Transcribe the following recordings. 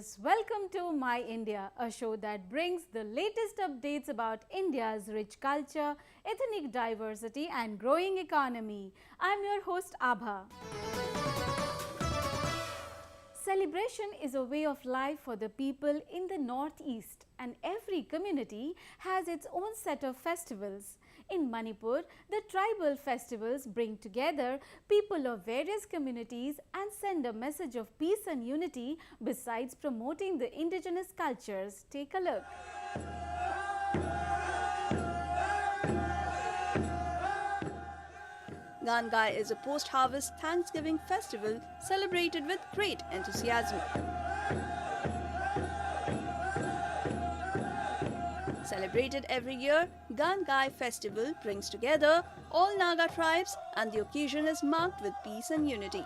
viewers, welcome to My India, a show that brings the latest updates about India's rich culture, ethnic diversity and growing economy. I'm your host Abha. Celebration is a way of life for the people in the Northeast, and every community has its own set of festivals. In Manipur, the tribal festivals bring together people of various communities and send a message of peace and unity besides promoting the indigenous cultures. Take a look. Gangai is a post-harvest Thanksgiving festival celebrated with great enthusiasm. Celebrated every year, Gangai festival brings together all Naga tribes and the occasion is marked with peace and unity.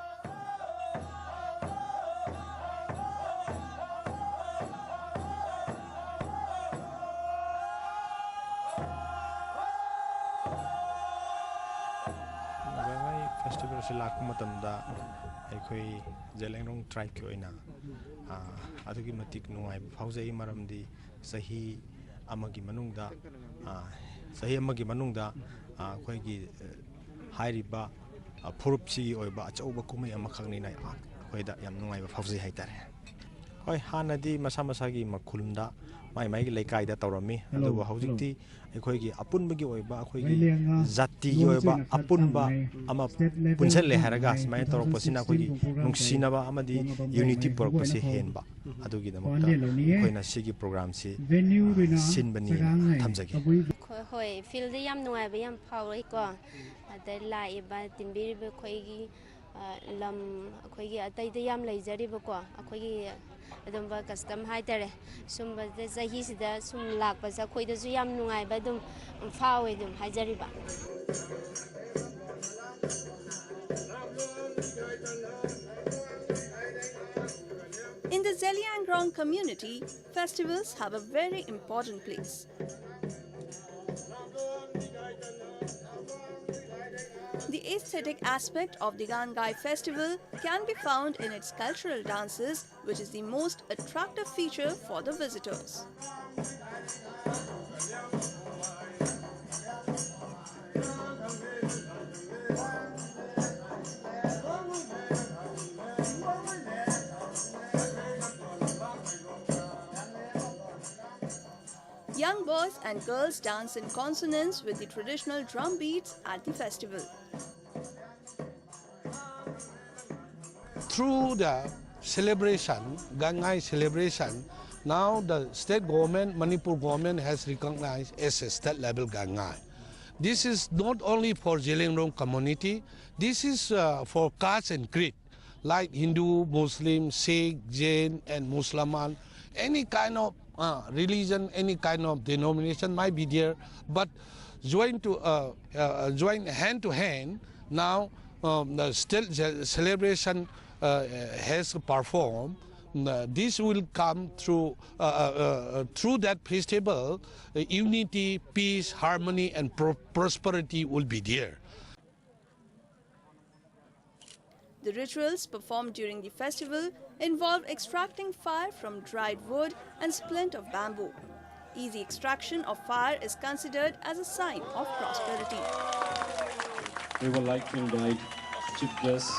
Festival se lakpa matamda aikhoi Zelengrong tribe ki oina adugi matik nuai phaujai maramdi sahi amagi manungda akhoi gi hairiba phurupsi oiba achauba kumai amakhangni nai akhoi da yam nungai ba phaujai haitare hoi hanadi masa masa gi makhulumda mai gi laikai da tawrami aduba haujikti akhoi gi apunba gi oiba akhoi gi jati gi oiba apunba ama punchale haraga smai tawrapasina akhoi gi nungsinaba amadi unity porpase henba adugi damakta akhoi na sigi program si sinbani thamjagi hoi field yam nuai ba yam phawai ko adai lai ba timbiri ba khoi gi lam akhoi gi atai da yam leijari ba ko akhoi gi adumba custom haitare sumba de zahi sida sum lakpa sa khoi da su yam nungai ba dum phawai dum haijari ba. In the Zeliangrong community, festivals have a very important place. The aesthetic aspect of the Gangai festival can be found in its cultural dances, which is the most attractive feature for the visitors. Young boys and girls dance in consonance with the traditional drum beats at the festival. Through the celebration, Gangai celebration, now the state government, Manipur government has recognized as a state level Gangai. This is not only for Zeliangrong community, this is for caste and creed, like Hindu, Muslim, Sikh, Jain and Musliman, any kind of religion, any kind of denomination might be there, but join hand to hand. Now the state celebration has performed. This will come through that festival. Unity, peace, harmony, and prosperity will be there. The rituals performed during the festival involve extracting fire from dried wood and splint of bamboo. Easy extraction of fire is considered as a sign of prosperity. We would like to invite Chief Guest.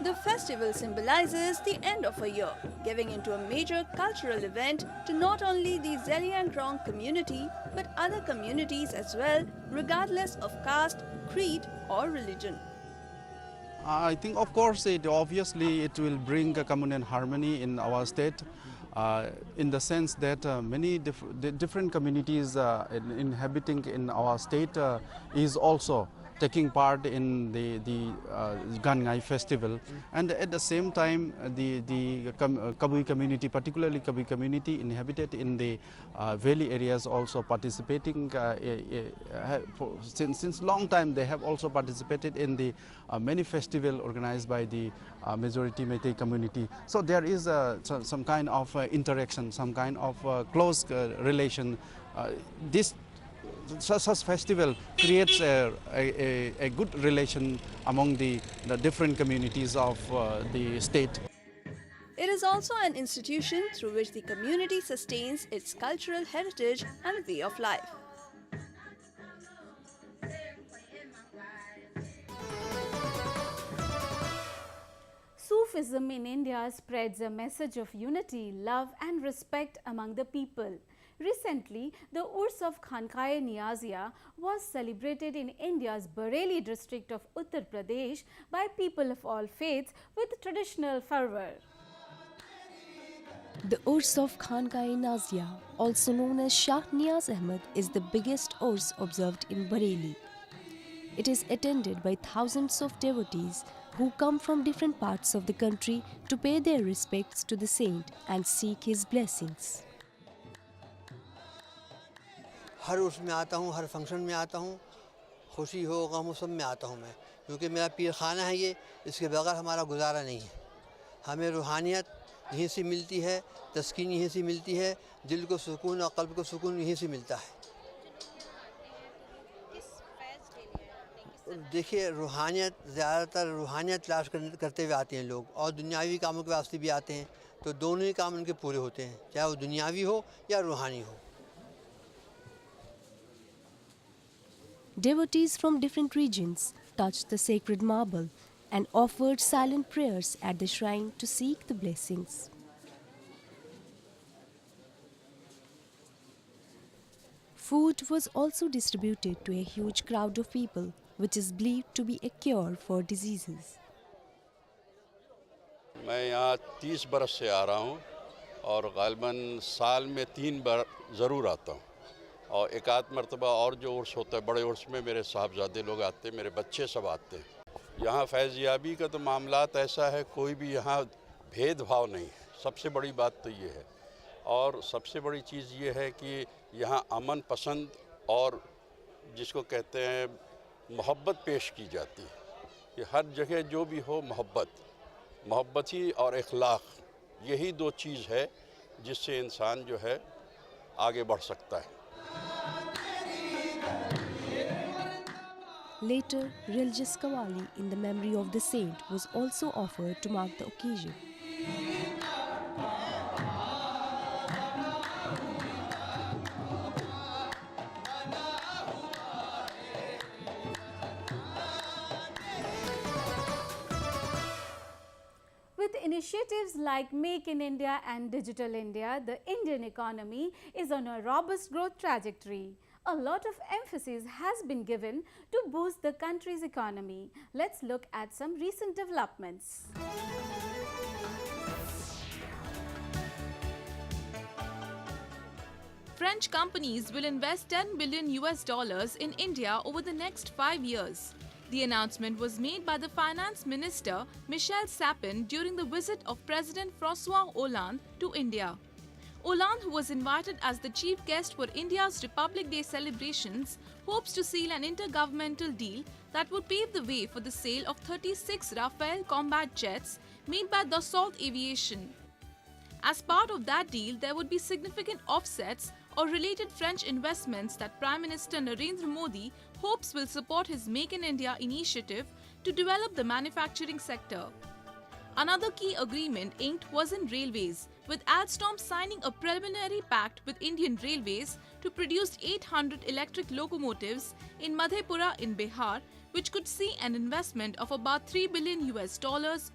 The festival symbolizes the end of a year, giving into a major cultural event to not only the Zeliangrong community but other communities as well, regardless of caste, creed or religion. I think, of course, obviously it will bring a communal harmony in our state, in the sense that many different communities inhabiting in our state is also taking part in the Gangai festival, and at the same time the Kabui community, particularly Kabui community inhabited in the valley areas, also participating since long time. They have also participated in the many festival organized by the majority Meitei community. So there is some kind of interaction, some kind of close relation. Such festival creates a good relation among the different communities of the state. It is also an institution through which the community sustains its cultural heritage and way of life. Sufism in India spreads a message of unity, love and respect among the people. Recently, the Urs of Khanqah-e-Niyazia was celebrated in India's Bareilly district of Uttar Pradesh by people of all faiths with traditional fervour. The Urs of Khanqah-e-Nazia, also known as Shah Niaz Ahmed, is the biggest Urs observed in Bareilly. It is attended by thousands of devotees who come from different parts of the country to pay their respects to the saint and seek his blessings. हर उर्स में आता हूँ, हर function में आता हूँ, खुशी हो गम हो सब में आता हूँ मैं, क्योंकि मेरा पीर खाना है ये, इसके बगैर हमारा गुजारा नहीं है। हमें रूहानियत यहीं से मिलती है, तस्कीन यहीं से मिलती है, दिल को सुकून और क़ल्ब को सुकून यहीं से मिलता है। देखिए रूहानियत ज़्यादातर रूहानियत तलाश करते हुए आते हैं लोग, और दुनियावी कामों के वास्ते भी आते हैं, तो दोनों ही काम उनके पूरे होते हैं, चाहे वो दुनियावी हो या रूहानी हो। Devotees from different regions touched the sacred marble and offered silent prayers at the shrine to seek the blessings. Food was also distributed to a huge crowd of people, which is believed to be a cure for diseases. मैं यहाँ 30 बरस से आ रहा हूँ और ग़ालिबन साल में 3 बार ज़रूर आता हूँ, और एक आध मरतबा और जो उर्स होता है, बड़े उर्स में मेरे साहबजादे लोग आते हैं, मेरे बच्चे सब आते हैं। यहाँ फैज़याबी का तो मामलात ऐसा है, कोई भी यहाँ भेदभाव नहीं है, सबसे बड़ी बात तो ये है। और सबसे बड़ी चीज़ ये है कि यहाँ अमन पसंद और जिसको कहते हैं मोहब्बत पेश की जाती है, कि हर जगह जो भी हो मोहब्बत ही और इखलाक, यही दो चीज़ है जिससे इंसान जो है आगे बढ़ सकता है। Later, religious qawwali in the memory of the saint was also offered to mark the occasion. With initiatives like Make in India and Digital India, the Indian economy is on a robust growth trajectory. A lot of emphasis has been given to boost the country's economy. Let's look at some recent developments. French companies will invest $10 billion in India over the next 5 years. The announcement was made by the Finance Minister Michel Sapin during the visit of President François Hollande to India. Hollande, who was invited as the chief guest for India's Republic Day celebrations, hopes to seal an intergovernmental deal that would pave the way for the sale of 36 Rafale combat jets made by Dassault Aviation. As part of that deal, there would be significant offsets or related French investments that Prime Minister Narendra Modi hopes will support his Make in India initiative to develop the manufacturing sector. Another key agreement inked was in railways, with Alstom signing a preliminary pact with Indian Railways to produce 800 electric locomotives in Madhepura in Bihar, which could see an investment of about $3 billion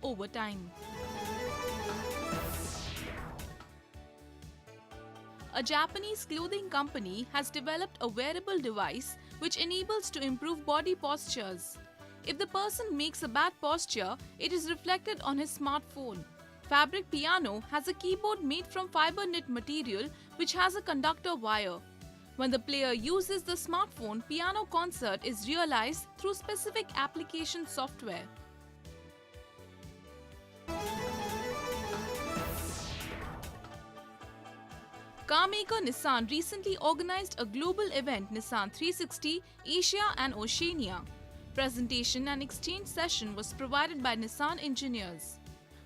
over time. A Japanese clothing company has developed a wearable device which enables to improve body postures. If the person makes a bad posture, it is reflected on his smartphone. Fabric Piano has a keyboard made from fiber knit material which has a conductor wire. When the player uses the smartphone, piano concert is realized through specific application software. Car maker Nissan recently organized a global event, Nissan 360 Asia and Oceania. Presentation and exchange session was provided by Nissan engineers.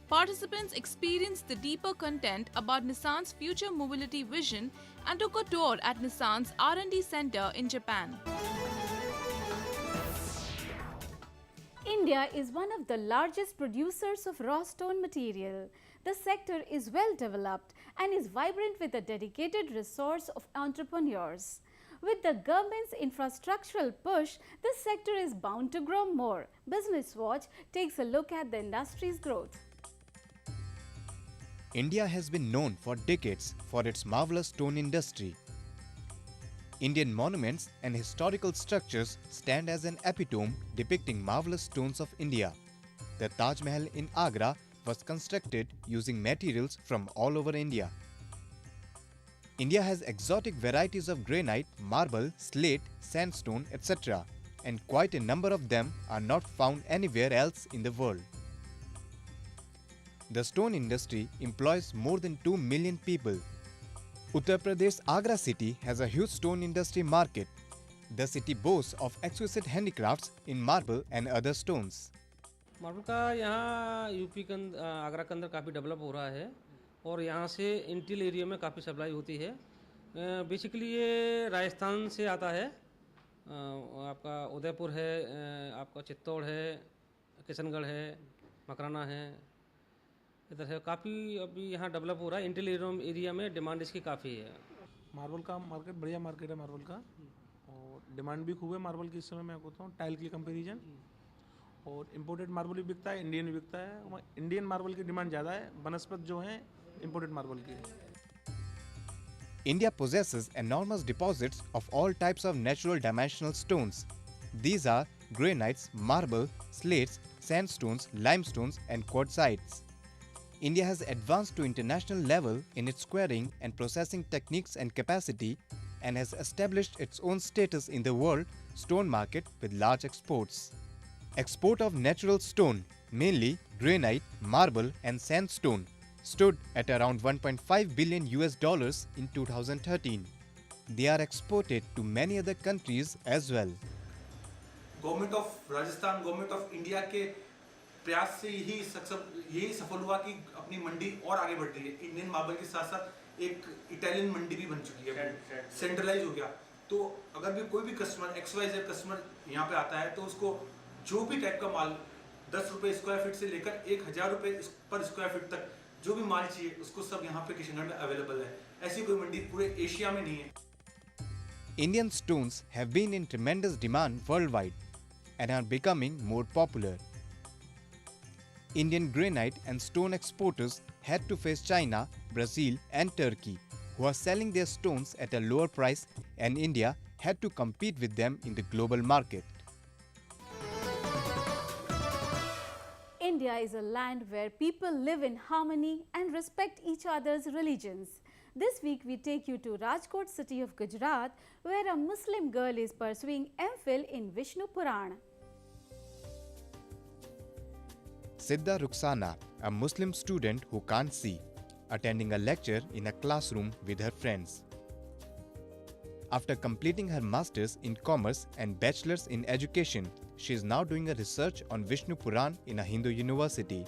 Participants experienced the deeper content about Nissan's future mobility vision and took a tour at Nissan's R&D center in Japan. India is one of the largest producers of raw stone material. the sector is well developed and is vibrant with a dedicated resource of entrepreneurs. With the government's infrastructural push, this sector is bound to grow more. Business Watch takes a look at the industry's growth. India has been known for decades for its marvelous stone industry. Indian monuments and historical structures stand as an epitome depicting marvelous stones of India. The Taj Mahal in Agra was constructed using materials from all over India. India has exotic varieties of granite, marble, slate, sandstone, etc., and quite a number of them are not found anywhere else in the world. The stone industry employs more than 2 million people. Uttar Pradesh's Agra city has a huge stone industry market. The city boasts of exquisite handicrafts in marble and other stones. Marble का यहाँ UP के आगरा के अंदर काफ़ी develop हो रहा है और यहाँ से इंटीरियर एरिया में काफ़ी सप्लाई होती है। बेसिकली ये राजस्थान से आता है, आपका उदयपुर है, आपका चित्तौड़ है, किशनगढ़ है, मकराना है, इधर है। काफ़ी अभी यहाँ डेवलप हो रहा है। इंटीरियर एरिया में डिमांड इसकी काफ़ी है। मार्बल का मार्केट बढ़िया मार्केट है मार्बल का, और डिमांड भी खूब है मार्बल की इस समय। मैं आपको बताऊँ टाइल के कंपेरिजन, और इम्पोर्टेड मार्बल भी बिकता है, इंडियन भी बिकता है। इंडियन मार्बल की डिमांड ज़्यादा है, बनस्पत जो है इम्पोर्टेड मार्बल की। India possesses enormous deposits of all types of natural dimensional stones. These are granites, marble, slates, sandstones, limestones and quartzites. India has advanced to international level in its quarrying and processing techniques and capacity, and has established its own status in the world stone market with large exports. Export of natural stone, mainly granite, marble and sandstone, stood at around $1.5 billion in 2013. They are exported to many other countries as well. Government of Rajasthan, government of India के प्रयास से यही सफल हुआ कि अपनी मंडी और आगे बढ़ रही है। इंडियन मार्बल के साथ साथ एक इटालियन मंडी भी बन चुकी है, सेंट्रलाइज हो गया। तो अगर भी कोई भी कस्टमर XYZ कस्टमर यहाँ पे आता है तो उसको जो भी टाइप का माल 10 रुपये स्क्वायर फीट से लेकर 1000 रुपये पर स्क्वायर फीट तक जो भी माल चाहिए उसको सब यहाँ पे किशनगढ़ में अवेलेबल है। ऐसी कोई मंडी पूरे एशिया में नहीं है। Indian stones have been in tremendous demand worldwide and are becoming more popular. Indian granite and stone exporters had to face China, Brazil and Turkey, who are selling their stones at a lower price, and India had to compete with them in the global market. India is a land where people live in harmony and respect each other's religions. This week we take you to Rajkot city of Gujarat, where a Muslim girl is pursuing MPhil in Vishnu Puran. Siddha Rukhsana, a Muslim student who can't see, attending a lecture in a classroom with her friends. After completing her Masters in Commerce and Bachelor's in Education, she is now doing a research on Vishnu Puran in a Hindu university.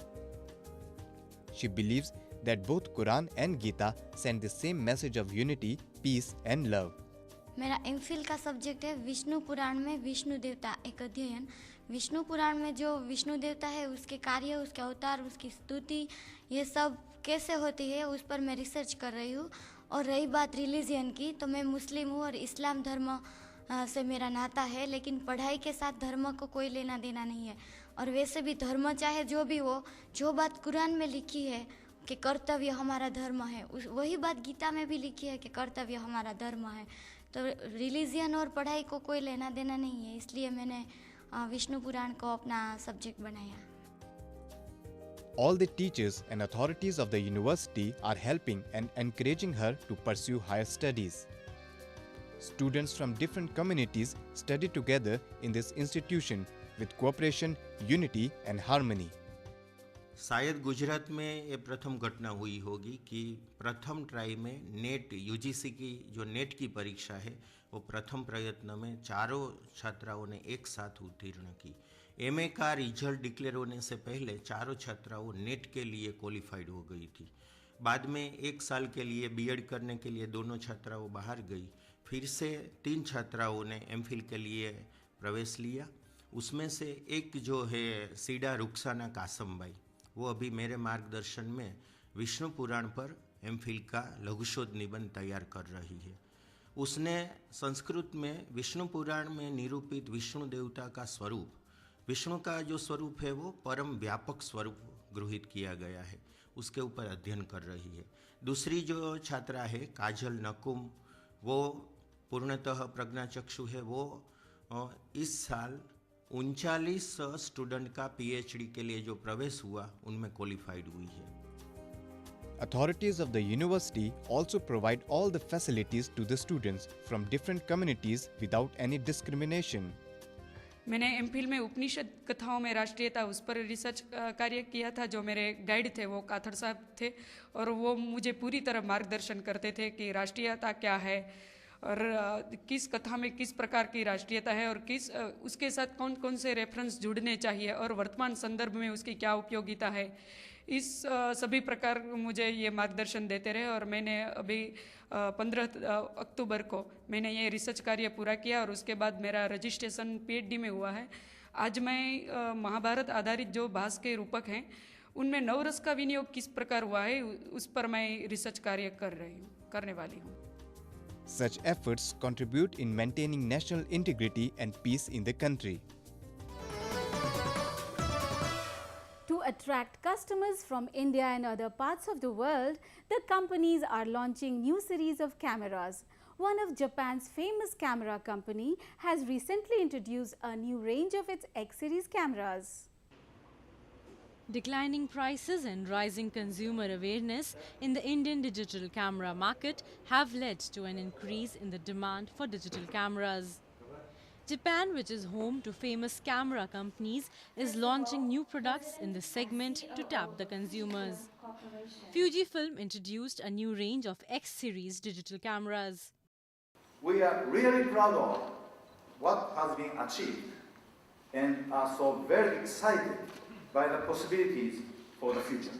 She believes that both Quran and Gita send the same message of unity, peace and love. मेरा MPhil का subject है विष्णु पुराण में विष्णु देवता एक अध्ययन। विष्णु पुराण में जो विष्णु देवता है उसके कार्य, उसके अवतार, उसकी स्तुति, ये सब कैसे होती है उस पर मैं रिसर्च कर रही हूँ। और रही बात रिलीजियन की, तो मैं मुस्लिम हूँ और इस्लाम धर्म से मेरा नाता है, लेकिन पढ़ाई के साथ धर्म को कोई लेना देना नहीं है। और वैसे भी धर्म चाहे जो भी हो, जो बात कुरान में लिखी है कि कर्तव्य हमारा धर्म है, वही बात गीता में भी लिखी है कि कर्तव्य हमारा धर्म है। तो रिलीजियन और पढ़ाई को कोई लेना देना नहीं है, इसलिए मैंने विष्णु पुराण को अपना सब्जेक्ट बनाया। All the teachers and authorities of the university are helping and encouraging her to pursue higher studies. Students from different communities study together in this institution with cooperation, unity and harmony. शायद गुजरात में ये प्रथम घटना हुई होगी कि प्रथम try में नेट UGC की जो नेट की परीक्षा है वो प्रथम प्रयत्न में चारों छात्राओं ने एक साथ उत्तीर्ण की। MA का रिजल्ट डिक्लेयर होने से पहले चारों छात्राओं नेट के लिए क्वालिफाइड हो गई थी। बाद में एक साल के लिए BEd करने के लिए दोनों छात्राओं बाहर गई। फिर से 3 छात्राओं ने MPhil के लिए प्रवेश लिया। उसमें से एक जो है सिद्धा रुखसाना कासमबाई, वो अभी मेरे मार्गदर्शन में विष्णु पुराण पर एमफिल का लघुशोध निबंध तैयार कर रही है। उसने संस्कृत में विष्णु पुराण में निरूपित विष्णु देवता का स्वरूप, विष्णु का जो स्वरूप है वो परम व्यापक स्वरूप गृहीत किया गया है, उसके ऊपर अध्ययन कर रही है। दूसरी जो छात्रा है काजल नकुम, वो पूर्णतः प्रज्ञाचक्षु है। वो इस साल 39 स्टूडेंट का पीएचडी के लिए जो प्रवेश हुआ उनमें क्वालिफाइड हुई है। Authorities of the university also provide all the facilities to the students from different communities without any discrimination. मैंने एमफिल में उपनिषद कथाओं में राष्ट्रीयता उस पर रिसर्च कार्य किया था। जो मेरे गाइड थे वो काथड़ साहब थे और वो मुझे पूरी तरह मार्गदर्शन करते थे कि राष्ट्रीयता क्या है और किस कथा में किस प्रकार की राष्ट्रीयता है और किस उसके साथ कौन कौन से रेफरेंस जुड़ने चाहिए और वर्तमान संदर्भ में उसकी क्या उपयोगिता है। इस सभी प्रकार मुझे ये मार्गदर्शन देते रहे और मैंने अभी 15 अक्टूबर को मैंने ये रिसर्च कार्य पूरा किया और उसके बाद मेरा रजिस्ट्रेशन पीएचडी में हुआ है। आज मैं महाभारत आधारित जो भास के रूपक हैं उनमें नवरस का विनियोग किस प्रकार हुआ है उस पर मैं रिसर्च कार्य करने वाली हूँ। Such efforts contribute in maintaining national integrity and peace in the country. To attract customers from India and other parts of the world, the companies are launching new series of cameras. One of Japan's famous camera company has recently introduced a new range of its X-series cameras. Declining prices and rising consumer awareness in the Indian digital camera market have led to an increase in the demand for digital cameras. Japan, which is home to famous camera companies, is launching new products in this segment to tap the consumers. Fujifilm introduced a new range of X-series digital cameras. We are really proud of what has been achieved and are so very excited by the possibilities for the future.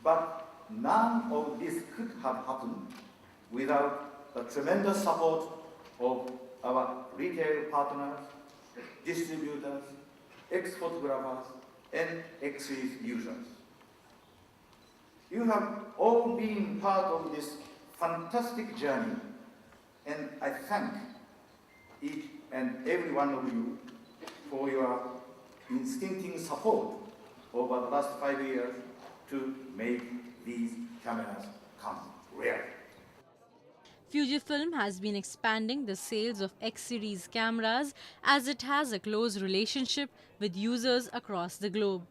But none of this could have happened without the tremendous support of our retail partners, distributors, ex-photographers, and X-series users. You have all been part of this fantastic journey, and I thank each and every one of you for your instinctive support over the last 5 years to make these cameras come real. Fujifilm has been expanding the sales of X-series cameras as it has a close relationship with users across the globe.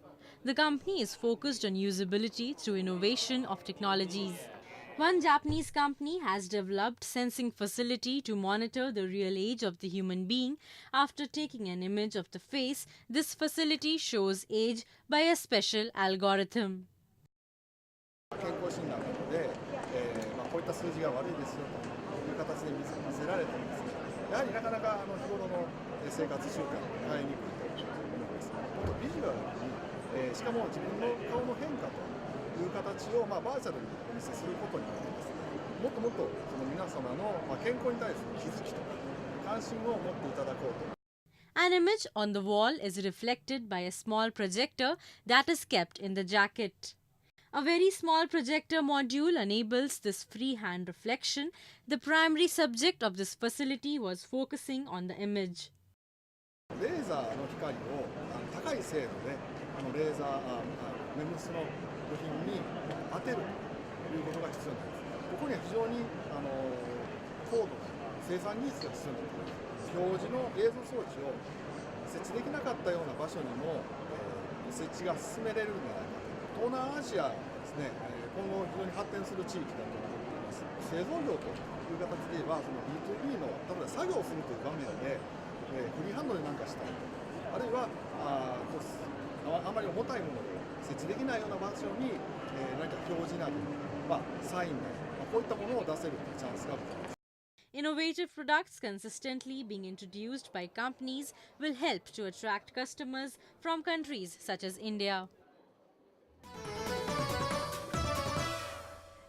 The company is focused on usability through innovation of technologies. One Japanese company has developed sensing facility to monitor the real age of the human being. After taking an image of the face, this facility shows age by a special algorithm. こういった数字が悪いですよという形で見せられてもですね、やはりなかなか日頃の生活習慣に変えにくいと思います。もっとビジュアルに、しかも自分の顔の変化という形を、バーチャルにお見せすることによってですね、もっともっとその皆様の健康に対する気づきとか関心を持っていただこうと。An image on the wall is reflected by a small projector that is kept in the jacket. A very small projector module enables this freehand reflection. The primary subject of this facility was focusing on the image. レーザーの光を高い精度でレーザーメムスの部品に当てるということが必要なんです。ここには非常に高度な生産技術が必要になっています。表示の映像装置を設置できなかったような場所にも設置が進められるんじゃないか。東南アジアはですね、今後非常に発展する地域だと思っています。製造業という形で言えば、その B2B の例えば作業をするという場面で、フリーハンドで何かしたいと、あるいはあまり重たいものを設置できないような場所に、何か表示なり、サインなり、こういったものを出せるチャンスがあると思います。Innovative products consistently being introduced by companies will help to attract customers from countries such as India.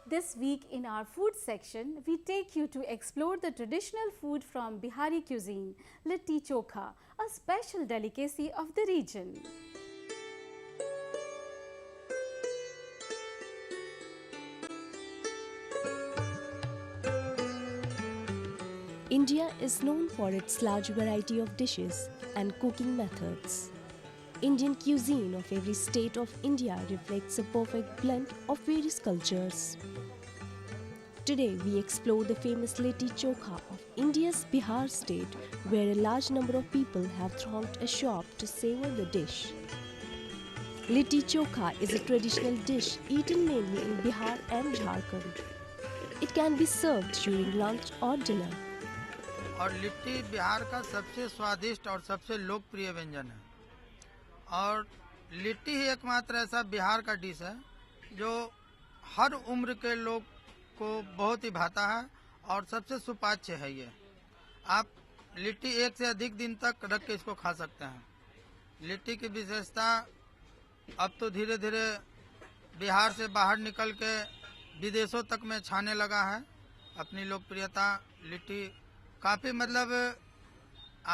This week in our food section, we take you to explore the traditional food from Bihari cuisine, Litti Chokha, a special delicacy of the region. India is known for its large variety of dishes and cooking methods. Indian cuisine of every state of India reflects a perfect blend of various cultures. Today we explore the famous Litti Chokha of India's Bihar state, where a large number of people have thronged a shop to savor the dish. Litti Chokha is a traditional dish eaten mainly in Bihar and Jharkhand. It can be served during lunch or dinner. और लिट्टी बिहार का सबसे स्वादिष्ट और सबसे लोकप्रिय व्यंजन है और लिट्टी ही एकमात्र ऐसा बिहार का डिश है जो हर उम्र के लोग को बहुत ही भाता है और सबसे सुपाच्य है ये। आप लिट्टी एक से अधिक दिन तक रख के इसको खा सकते हैं। लिट्टी की विशेषता अब तो धीरे धीरे बिहार से बाहर निकल के विदेशों तक में छाने लगा है। अपनी लोकप्रियता लिट्टी काफ़ी मतलब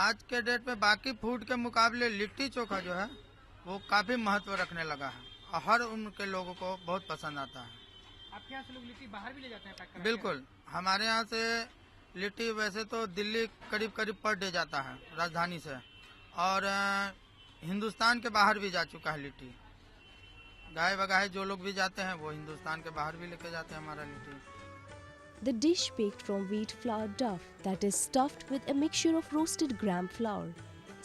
आज के डेट में बाकी फूड के मुकाबले लिट्टी चोखा जो है वो काफ़ी महत्व रखने लगा है और हर उम्र के लोगों को बहुत पसंद आता है। आपके यहाँ से लोग लिट्टी बाहर भी ले जाते हैं पैक करके? बिल्कुल, हमारे यहाँ से लिट्टी वैसे तो दिल्ली करीब करीब पर डे जाता है राजधानी से और हिंदुस्तान के बाहर भी जा चुका है लिट्टी। गाय बगाए जो लोग भी जाते हैं वो हिंदुस्तान के बाहर भी लेके जाते हैं हमारा litti. The dish baked from wheat flour duff that is stuffed with a mixture of roasted gram flour,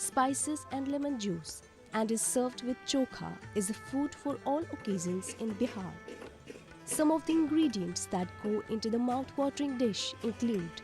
spices and lemon juice and is served with chokha is a food for all occasions in Bihar. Some of the ingredients that go into the mouth-watering dish include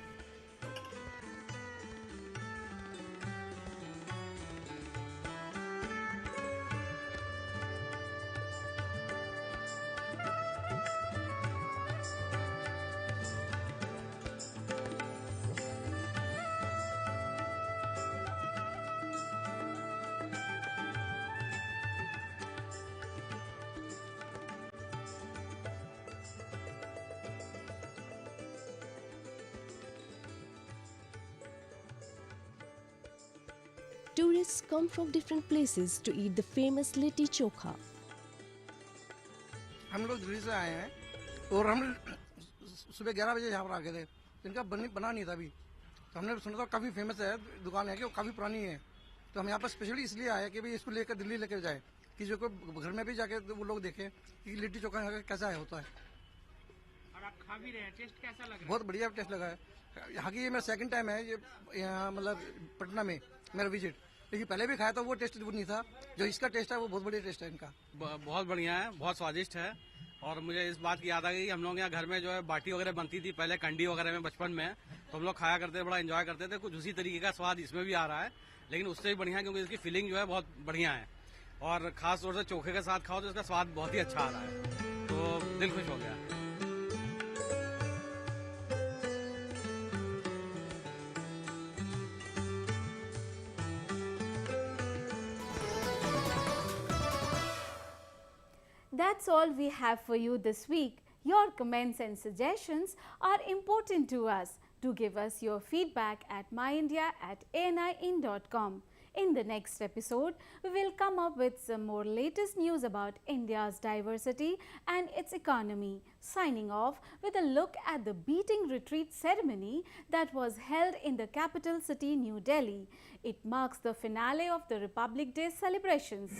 tourists come from different places to eat the famous Litti Chokha. हम लोग दिल्ली से आए हैं और हम सुबह 11 बजे यहाँ पर आ गए थे। इनका बना नहीं था अभी, तो हमने सुना था काफ़ी फेमस है दुकान है कि वो काफ़ी पुरानी है, तो हम यहाँ पर स्पेशली इसलिए आए कि भाई इसको लेकर दिल्ली लेकर जाए कि जो को घर में भी जाके वो लोग देखें कि लिट्टी चोखा यहाँ का कैसा है होता है। और आप खा भी रहे हैं, टेस्ट कैसा लग रहा है? बहुत बढ़िया टेस्ट लगा है। यहाँ की ये मेरा सेकंड टाइम है ये यहाँ मतलब पटना में मेरा विजिट, लेकिन पहले भी खाया था वो टेस्ट नहीं था, जो इसका टेस्ट है वो बहुत बढ़िया टेस्ट है इनका। बहुत बढ़िया है, बहुत स्वादिष्ट है। और मुझे इस बात की याद आ गई कि हम लोग यहाँ घर में जो है बाटी वगैरह बनती थी पहले कंडी वगैरह में बचपन में, तो हम लोग खाया करते थे, बड़ा एंजॉय करते थे। कुछ उसी तरीके का स्वाद इसमें भी आ रहा है, लेकिन उससे भी बढ़िया क्योंकि इसकी फीलिंग जो है बहुत बढ़िया है और खास तौर से चोखे के साथ खाओ तो इसका स्वाद बहुत ही अच्छा आ रहा है, तो दिल खुश हो गया। That's all we have for you this week. Your comments and suggestions are important to us. Do give us your feedback at myindia@ani.in.com. In the next episode, we will come up with some more latest news about India's diversity and its economy. Signing off with a look at the beating retreat ceremony that was held in the capital city, New Delhi. It marks the finale of the Republic Day celebrations.